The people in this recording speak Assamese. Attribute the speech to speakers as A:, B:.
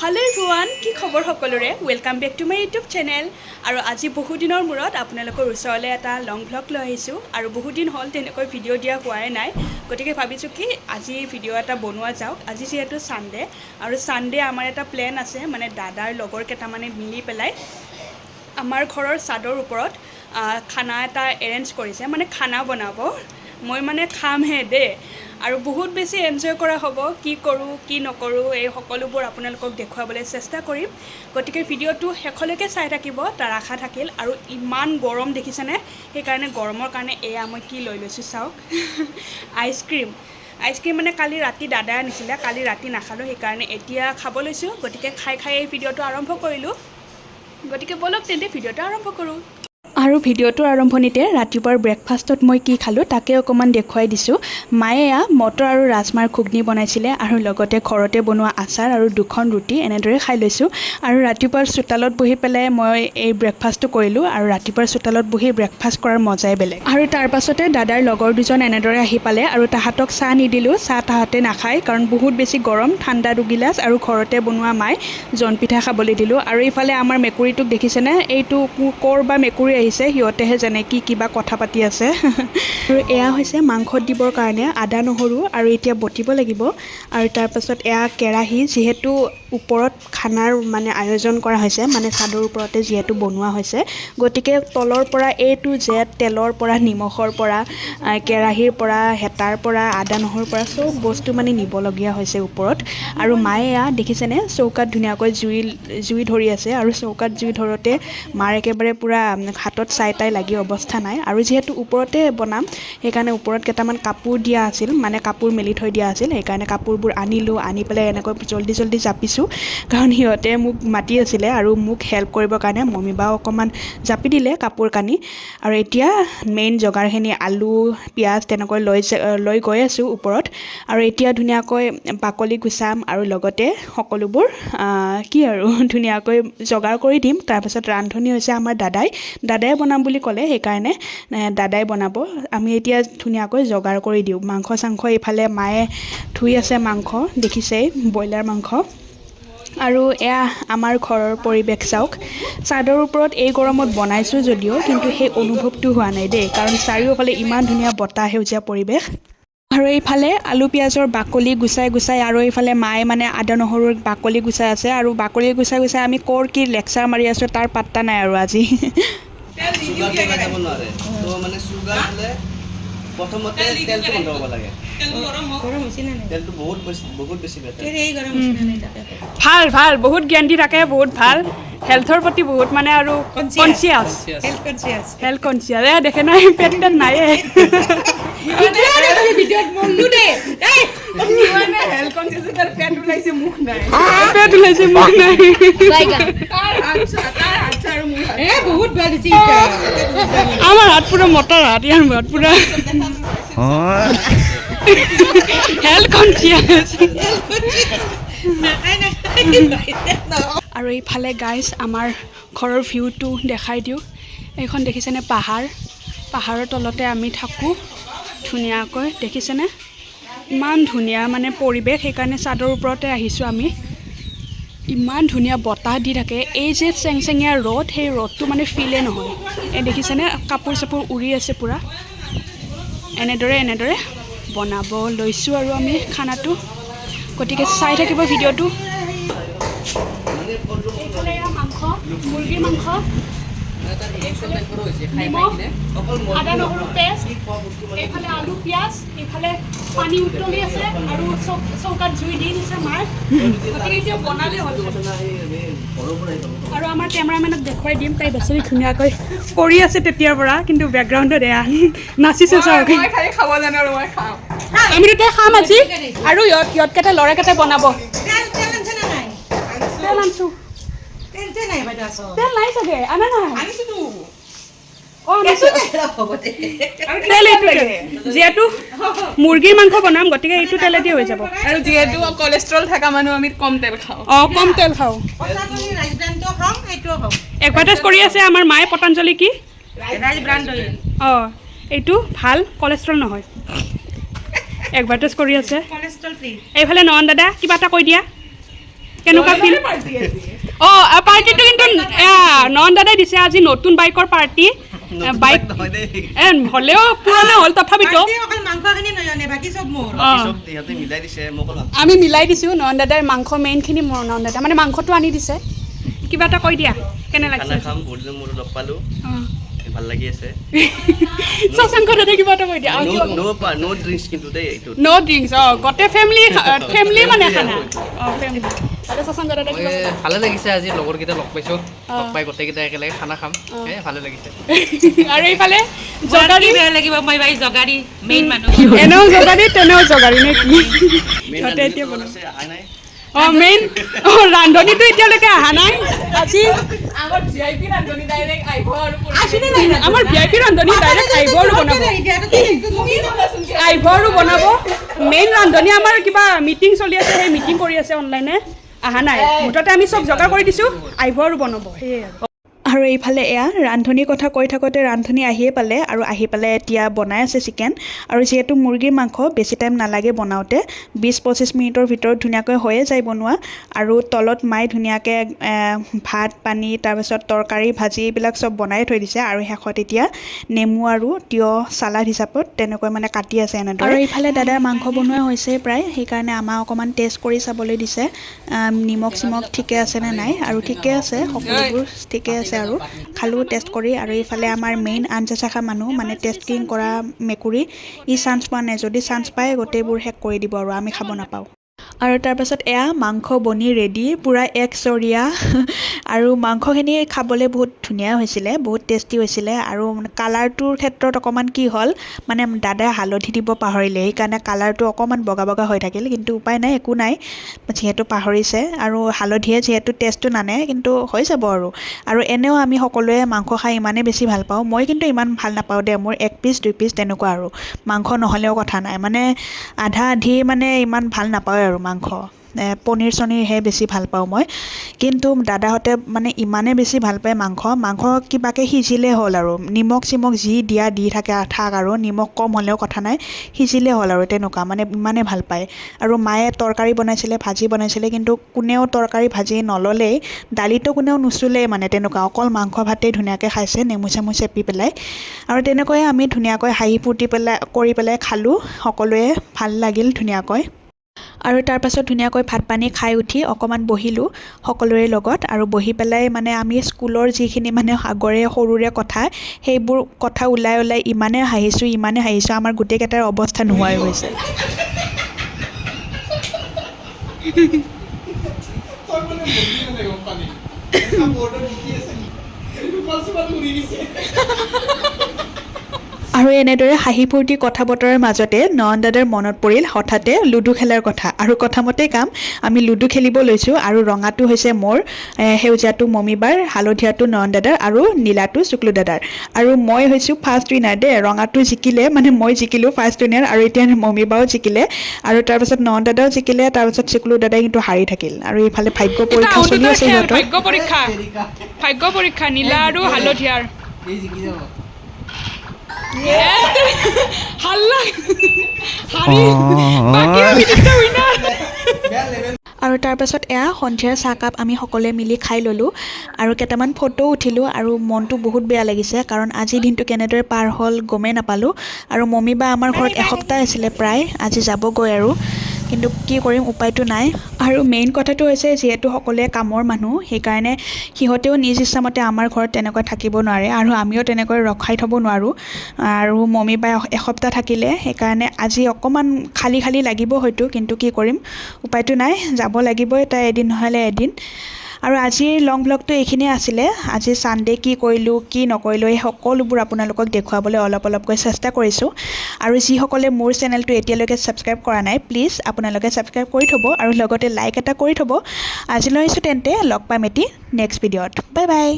A: Hello everyone, কি খবৰ সকলোৰে welcome back to my YouTube channel আৰু আজি বহু দিনৰ মূৰত আপোনালোকৰ ওচৰলৈ এটা লং ভ্লগ লৈ আহিছোঁ আৰু বহু দিন হ'ল তেনেকৈ ভিডিঅ' দিয়া হোৱাই নাই গতিকে ভাবিছোঁ কি আজি ভিডিঅ' এটা বনোৱা যাওক আজি যেহেতু সানডে আৰু সানডে আমাৰ এটা প্ল্যান আছে মানে দাদাৰ লগৰ কেইটামানে মিলি পেলাই আমাৰ ঘৰৰ ছাদৰ ওপৰত খানা এটা এৰেঞ্জ কৰিছে মানে খানা বনাব মই মানে খামহে দে আৰু বহুত বেছি এনজয় কৰা হ'ব কি কৰোঁ কি নকৰোঁ এই সকলোবোৰ আপোনালোকক দেখুৱাবলৈ চেষ্টা কৰিম গতিকে ভিডিঅ'টো শেষলৈকে চাই থাকিব তাৰ আশা থাকিল আৰু ইমান গৰম দেখিছেনে সেইকাৰণে গৰমৰ কাৰণে এয়া মই কি লৈ লৈছোঁ চাওক আইচক্ৰীম মানে কালি ৰাতি দাদাই আনিছিলে কালি ৰাতি নাখালোঁ সেইকাৰণে এতিয়া খাব লৈছোঁ গতিকে খাই এই ভিডিঅ'টো আৰম্ভ কৰিলোঁ গতিকে বলক তেন্তে ভিডিঅ'টো আৰম্ভ কৰোঁ আৰু ভিডিঅ'টোৰ আৰম্ভণিতে ৰাতিপুৱাৰ ব্ৰেকফাষ্টত মই কি খালোঁ তাকে অকণমান দেখুৱাই দিছোঁ মায়ে মটৰ আৰু ৰাজমাৰ ঘুগনি বনাইছিলে আৰু লগতে ঘৰতে বনোৱা আচাৰ আৰু দুখন ৰুটি এনেদৰে খাই লৈছোঁ আৰু ৰাতিপুৱাৰ চোতালত বহি পেলাই মই এই ব্ৰেকফাষ্টটো কৰিলোঁ আৰু ৰাতিপুৱাৰ চোতালত বহি ব্ৰেকফাষ্ট কৰাৰ মজাই বেলেগ আৰু তাৰ পাছতে দাদাৰ লগৰ দুজন এনেদৰে আহি পালে আৰু তাহাঁতক চাহ নিদিলোঁ চাহ তাহাঁতে নাখায় কাৰণ বহুত বেছি গৰম ঠাণ্ডা দুগিলাচ আৰু ঘৰতে বনোৱা মাই জনপিঠা খাবলৈ দিলোঁ আৰু ইফালে আমাৰ মেকুৰীটোক দেখিছেনে এইটো ক'ৰ বা মেকুৰী আহিছে সিহঁতেহে জানে কি কিবা কথা পাতি আছে আৰু এয়া হৈছে মাংসত দিবৰ কাৰণে আদা নহৰু আৰু এতিয়া বটিব লাগিব আৰু তাৰপাছত এয়া কেৰাহী যিহেতু ওপৰত খানাৰ মানে আয়োজন কৰা হৈছে মানে চাদৰ ওপৰতে যিহেতু বনোৱা হৈছে গতিকে তলৰ পৰা A to Z তেলৰ পৰা নিমখৰ পৰা কেৰাহীৰ পৰা হেতাৰ পৰা আদা নহৰুৰ পৰা চব বস্তু মানে নিবলগীয়া হৈছে ওপৰত আৰু মায়ে এয়া দেখিছেনে চৌকাত ধুনীয়াকৈ জুই ধৰি আছে আৰু চৌকাত জুই ধৰোঁতে মাৰ একেবাৰে পূৰা হাতত চাই তাই লাগি অৱস্থা নাই আৰু যিহেতু ওপৰতে বনাম সেইকাৰণে ওপৰত কেইটামান কাপোৰ দিয়া আছিল মানে কাপোৰ মেলি থৈ দিয়া আছিল সেইকাৰণে কাপোৰবোৰ আনিলোঁ আনি পেলাই এনেকৈ জল্দি জাপিছোঁ কাৰণ সিহঁতে মোক মাতি আছিলে আৰু মোক হেল্প কৰিবৰ কাৰণে মমী বাও অকণমান জাপি দিলে কাপোৰ কানি আৰু এতিয়া মেইন জগাৰখিনি আলু পিঁয়াজ তেনেকৈ লৈ গৈ আছোঁ ওপৰত আৰু এতিয়া ধুনীয়াকৈ বাকলি গুচাম আৰু লগতে সকলোবোৰ কি আৰু ধুনীয়াকৈ জগাৰ কৰি দিম তাৰপাছত ৰান্ধনি হৈছে আমাৰ দাদাই বনাম বুলি ক'লে সেইকাৰণে দাদাই বনাব আমি এতিয়া ধুনীয়াকৈ জগাৰ কৰি দিওঁ মাংস চাংস এইফালে মায়ে ধুই আছে মাংস দেখিছেই ব্ৰইলাৰ মাংস আৰু এয়া আমাৰ ঘৰৰ পৰিৱেশ চাওক চাদৰ ওপৰত এই গৰমত বনাইছোঁ যদিও কিন্তু সেই অনুভৱটো হোৱা নাই দেই কাৰণ চাৰিওফালে ইমান ধুনীয়া বতাহ সেউজীয়া পৰিৱেশ আৰু এইফালে আলু পিঁয়াজৰ বাকলি গুচাই আৰু এইফালে মায়ে মানে আদা নহৰুৰ বাকলি গুচাই আছে আৰু বাকলি গুচাই আমি ক'ৰ কি লেকচাৰ মাৰি আছোঁ তাৰ পাত্তা নাই আৰু আজি
B: সুগাৰটো লগাব নোৱাৰে তো মানে সুগাৰ হ'লে প্ৰথমতে তেলটো বন্ধ হ'ব লাগে তেলটো বহুত বেছি
A: ভাল বহুত জ্ঞান দি থাকে বহুত ভাল হেল্থৰ প্ৰতি বহুত মানে আৰু কনচিয়াছ হেল্থ কনচিয়াছ দেখে নাই পেট নাইয়ে পেট ওলাইছে মুখ নাই আমার হাত পুরো মোটার হাত ইয়ার হাত পুরো হেল্থ কনচিয়াস আৰু এইফালে গাইজ আমাৰ ঘৰৰ ভিউটো দেখাই দিওঁ এইখন দেখিছেনে পাহাৰৰ তলতে আমি থাকোঁ ধুনীয়াকৈ দেখিছেনে ইমান ধুনীয়া মানে পৰিৱেশ সেইকাৰণে চাদৰ ওপৰতে আহিছোঁ আমি ইমান ধুনীয়া বতাহ দি থাকে এই যে চেংচেঙীয়া ৰ'দ সেই ৰ'দটো মানে ফিলে নহয় এই দেখিছেনে কাপোৰ চাপোৰ উৰি আছে পূৰা এনেদৰে বনাব লৈছোঁ আৰু আমি খানাটো গতিকে চাই থাকিব ভিডিঅ'টো এইফালে মাংস মুৰ্গীৰ মাংস আদা নহৰু পেষ্ট এইফালে আলু পিঁয়াজ এইফালে পানী উতলি আছে আৰু চৌকাত জুই দি দিছে মাৰ গতিকে এতিয়া বনালে হ'ল আৰু আমাৰ কেমেৰামেনক দেখুৱাই দিম তাই বেছি ধুনীয়াকৈ কৰি আছে তেতিয়াৰ পৰা কিন্তু বেকগ্ৰাউণ্ডত এয়া নাচিছে চাওক আমি তেতিয়া খাম আজি আৰু ইহঁতকেইটা ল'ৰাকেইটাই বনাব তেল নাই চাগে আনা নাই যিহেতু মুৰ্গীৰ মাংস বনাম গতিকে এইটো তেলেদি হৈ যাব
C: আৰু যিহেতু কলেষ্ট্ৰল থকা মানুহ আমি কম তেল খাওঁ
A: এডভাৰটাইজ কৰি আছে আমাৰ মায়ে পতঞ্জলি কি এইটো ভাল কলেষ্ট্ৰল নহয় এডভাৰটাইজ কৰি আছে এইফালে নয়ন দাদা কিবা এটা কৈ দিয়া কেনেকুৱা ফিল অঁ পাৰ্টিটো কিন্তু নয়ন দাদাই দিছে আজি নতুন বাইকৰ পাৰ্টি বাইক
B: নহয় দেই
A: হ'লেও পুৰণা হ'ল তথাপিতো
B: সিহঁতে মিলাই দিছে মোক
A: আমি মিলাই দিছোঁ নয়ন দাদাৰ মাংস মেইনখিনি মোৰ নয়ন দাদা মানে মাংসটো আনি দিছে কিবা এটা কৈ দিয়া কেনে লাগিছে
B: খানা খাম বহুত মোৰ লগ পালোঁ ভাল লাগি আছে
A: শশাংক দাদা কিবা এটা কৈ দিয়া
B: নো ড্ৰিংকছ কিন্তু দেই এইটো
A: ন' ড্ৰিংকছ গোটেই ফেমিলি মানে খানা ফেমিলি শশাংক দাদা
D: ভালে লাগিছে আজি লগৰকেইটা লগ পাইছোঁ লগ পাই গোটেইকেইটা একেলগে খানা খাম ভালে লাগিছে
A: আৰু এইফালে জগাৰী
E: বেয়া লাগিব মই ভাই জগাৰী মেইন মানুহ
A: এনেও জগাৰী তেনেও জগাৰী নে কি
B: মেইন
A: সিহঁতে এতিয়া
B: ৰান্ধনীটো আছে অহা নাই
A: মেইন ৰান্ধনীটো এতিয়ালৈকে অহা নাই আজি
C: আমাৰ VIP ৰান্ধনী ডাইৰেক্ট আহিব আৰু
A: আমাৰ VIP ৰান্ধনী ডাইৰেক্ট আহিব আৰু বনাব আহিব আৰু বনাব মেইন ৰান্ধনী আমাৰ কিবা মিটিং চলি আছে সেই মিটিং কৰি আছে অনলাইনে অহা নাই মুঠতে আমি চব যোগাৰ কৰি দিছোঁ আহিব আৰু বনাব সেয়ে আৰু এইফালে এয়া ৰান্ধনীৰ কথা কৈ থাকোঁতে ৰান্ধনী আহিয়ে পালে আৰু আহি পেলাই এতিয়া বনাই আছে চিকেন আৰু যিহেতু মুৰ্গীৰ মাংস বেছি টাইম নালাগে বনাওঁতে 20-25 মিনিটৰ ভিতৰত ধুনীয়াকৈ হৈয়ে যায় বনোৱা আৰু তলত মায়ে ধুনীয়াকৈ ভাত পানী তাৰপিছত তৰকাৰী ভাজি এইবিলাক চব বনাই থৈ দিছে আৰু শেষত এতিয়া নেমু আৰু তিয়ঁহ চালাড হিচাপত তেনেকৈ মানে কাটি আছে এনেদৰে আৰু এইফালে দাদাৰ মাংস বনোৱা হৈছে প্ৰায় সেইকাৰণে আমাক অকণমান টেষ্ট কৰি চাবলৈ দিছে নিমখ চিমখ ঠিকে আছেনে নাই আৰু ঠিকে আছে সকলোবোৰ ঠিকে আছে আৰু খালোঁ টেষ্ট কৰি আৰু এইফালে আমাৰ মেইন আঞ্জা চাখা মানুহ মানে টেষ্টিং কৰা মেকুৰী ই চান্স পোৱা নাই যদি চান্স পায় গোটেইবোৰ শেষ কৰি দিব আৰু আমি খাব নাপাওঁ আৰু তাৰপাছত এয়া মাংস বনি ৰেডি পূৰা একচৰীয়া আৰু মাংসখিনি খাবলৈ বহুত ধুনীয়া হৈছিলে বহুত টেষ্টি হৈছিলে আৰু কালাৰটোৰ ক্ষেত্ৰত অকণমান কি হ'ল মানে দাদাই হালধি দিব পাহৰিলে সেইকাৰণে কালাৰটো অকণমান বগা বগা হৈ থাকিল কিন্তু উপায় নাই একো নাই যিহেতু পাহৰিছে আৰু হালধিয়ে যিহেতু টেষ্টটো নানে কিন্তু হৈ যাব আৰু এনেও আমি সকলোৱে মাংস খাই ইমানেই বেছি ভাল পাওঁ মই কিন্তু ইমান ভাল নাপাওঁ দে মোৰ 1 পিচ 2 পিচ তেনেকুৱা আৰু মাংস নহ'লেও কথা নাই মানে আধা আধি মানে ইমান ভাল নাপাওঁ আৰু মাংস পনীৰ চনীৰহে বেছি ভাল পাওঁ মই কিন্তু দাদাহঁতে মানে ইমানেই বেছি ভাল পায় মাংস কিবাকৈ সিজিলে হ'ল আৰু নিমখ চিমখ যি দিয়া দি থাকে থাক আৰু নিমখ কম হ'লেও কথা নাই সিজিলে হ'ল আৰু তেনেকুৱা মানে ইমানেই ভাল পায় আৰু মায়ে তৰকাৰী বনাইছিলে ভাজি বনাইছিলে কিন্তু কোনেও তৰকাৰী ভাজি নল'লেই দালিটো কোনেও নুচুলেই মানে তেনেকুৱা অকল মাংস ভাতেই ধুনীয়াকৈ খাইছে নেমু চেমু চেপি পেলাই আৰু তেনেকৈয়ে আমি ধুনীয়াকৈ হাঁহি ফূৰ্তি কৰি পেলাই খালোঁ সকলোৱে ভাল লাগিল ধুনীয়াকৈ আৰু তাৰপাছত ধুনীয়াকৈ ভাত পানী খাই উঠি অকণমান বহিলোঁ সকলোৰে লগত আৰু বহি পেলাই মানে আমি স্কুলৰ যিখিনি মানে আগৰে সৰুৰে কথা সেইবোৰ কথা ওলাই ইমানে হাঁহিছোঁ আমাৰ গোটেইকেইটাৰ অৱস্থা নোহোৱা হৈ গৈছে আৰু এনেদৰে হাঁহি ফূৰ্তি কথা বতৰাৰ মাজতে নয়ন দাদাৰ মনত পৰিল হঠাতে লুডু খেলাৰ কথা আৰু কথামতেই কাম আমি লুডু খেলিব লৈছোঁ আৰু ৰঙাটো হৈছে মোৰ সেউজীয়াটো মমিবাৰ হালধীয়াটো নয়ন দাদাৰ আৰু নীলাটো শুক্লু দাদাৰ আৰু মই হৈছোঁ ফাৰ্ষ্ট উইনাৰ দেই ৰঙাটো জিকিলে মানে মই জিকিলোঁ ফাৰ্ষ্ট উইনাৰ আৰু এতিয়া মমিবাও জিকিলে আৰু তাৰপাছত নয়ন দাদাও জিকিলে তাৰপাছত শুক্লু দাদাই কিন্তু হাৰি থাকিল আৰু এইফালে ভাগ্য পৰীক্ষা চলি আছে সিহঁতৰ ভাগ্য পৰীক্ষা নীলা আৰু হালধীয়াৰ আৰু তাৰপাছত এয়া সন্ধিয়াৰ চাহকাপ আমি সকলোৱে মিলি খাই ল'লোঁ আৰু কেইটামান ফটো উঠিলোঁ আৰু মনটো বহুত বেয়া লাগিছে কাৰণ আজিৰ দিনটো কেনেদৰে পাৰ হ'ল গমেই নাপালোঁ আৰু মমী বা আমাৰ ঘৰত এসপ্তাহ আছিলে প্ৰায় আজি যাবগৈ আৰু কিন্তু কি কৰিম উপায়টো নাই আৰু মেইন কথাটো হৈছে যিহেতু সকলোৱে কামৰ মানুহ সেইকাৰণে সিহঁতেও নিজ ইচ্ছামতে আমাৰ ঘৰত তেনেকৈ থাকিব নোৱাৰে আৰু আমিও তেনেকৈ ৰখাই থ'ব নোৱাৰোঁ আৰু মমী বা এসপ্তাহ থাকিলে সেইকাৰণে আজি অকণমান খালী লাগিব হয়তো কিন্তু কি কৰিম উপায়টো নাই যাব লাগিবই তাই এদিন নহ'লে এদিন আৰু আজিৰ লং ব্লগটো এইখিনিয়ে আছিলে আজি ছানডে কি কৰিলোঁ কি নকৰিলোঁ এই সকলোবোৰ আপোনালোকক দেখুৱাবলৈ অলপকৈ চেষ্টা কৰিছোঁ আৰু যিসকলে মোৰ চেনেলটো এতিয়ালৈকে ছাবস্ক্ৰাইব কৰা নাই প্লিজ আপোনালোকে ছাবস্ক্ৰাইব কৰি থ'ব আৰু লগতে লাইক এটা কৰি থ'ব আজিলৈ আহিছোঁ তেন্তে লগ পাম এটি নেক্সট ভিডিঅ'ত বাই বাই